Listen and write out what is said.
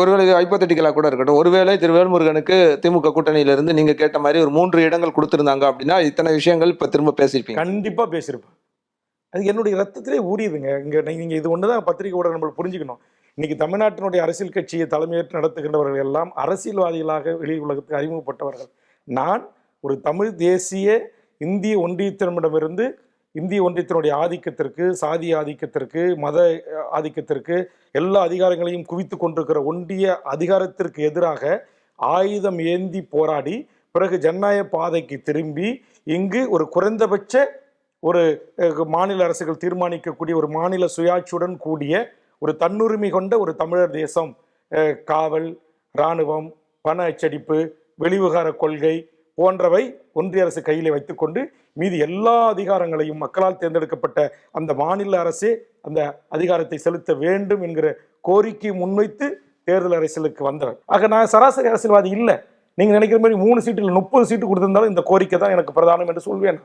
ஒருவேளை இது ஹைப்போதெட்டிக்கலா கூட இருக்கட்டும். ஒருவேளை திரு வேல்முருகனுக்கு திமுக கூட்டணியிலிருந்து நீங்க கேட்ட மாரி ஒரு 3 இடங்கள் குடுத்திருந்தாங்க அப்டின்னா, இத்தனை விஷயங்கள் இப்ப திரும்ப பேசியிருப்பீங்க. கண்டிப்பா பேசியிருப்பேன். அது என்னுடைய ரத்தத்திலே ஊறியதுங்க. நீங்க இது ஒண்ணு தான் பத்திரிகை ஊடகம் நம்ம புரிஞ்சுக்கணும். இன்னைக்கு தமிழ்நாட்டினுடைய அரசியல் கட்சியை தலைமையேற்று நடத்துகின்றவர்கள் எல்லாம் அரசியல்வாதிகளாக வெளி உலகத்துக்கு அறிமுகப்பட்டவர்கள். நான் ஒரு தமிழ் தேசிய இந்திய ஒன்றியத்திடமிருந்து இந்திய ஒன்றியத்தினுடைய ஆதிக்கத்திற்கு, சாதி ஆதிக்கத்திற்கு, மத ஆதிக்கத்திற்கு எல்லா அதிகாரங்களையும் குவித்து கொண்டிருக்கிற ஒன்றிய அதிகாரத்திற்கு எதிராக ஆயுதம் ஏந்தி போராடி பிறகு ஜனநாயக பாதைக்கு திரும்பி இங்கு ஒரு குறைந்தபட்ச ஒரு மாநில அரசுகள் தீர்மானிக்கக்கூடிய ஒரு மாநில சுயாட்சியுடன் கூடிய ஒரு தன்னுரிமை கொண்ட ஒரு தமிழர் தேசம், காவல், இராணுவம், பண அச்சடிப்பு, வெளிவிவகார கொள்கை போன்றவை ஒன்றிய அரசு கையிலே வைத்துக்கொண்டு மீதி எல்லா அதிகாரங்களையும் மக்களால் தேர்ந்தெடுக்கப்பட்ட அந்த மாநில அரசே அந்த அதிகாரத்தை செலுத்த வேண்டும் என்கிற கோரிக்கையை முன்வைத்து தேர்தல் அரசியலுக்கு வந்தவர். ஆக நான் சராசரி அரசியல்வாதி இல்லை. நீங்க நினைக்கிற மாதிரி 3 சீட்டு இல்லை 30 சீட்டு கொடுத்திருந்தாலும் இந்த கோரிக்கை தான் எனக்கு பிரதானம் என்று சொல்வேன்.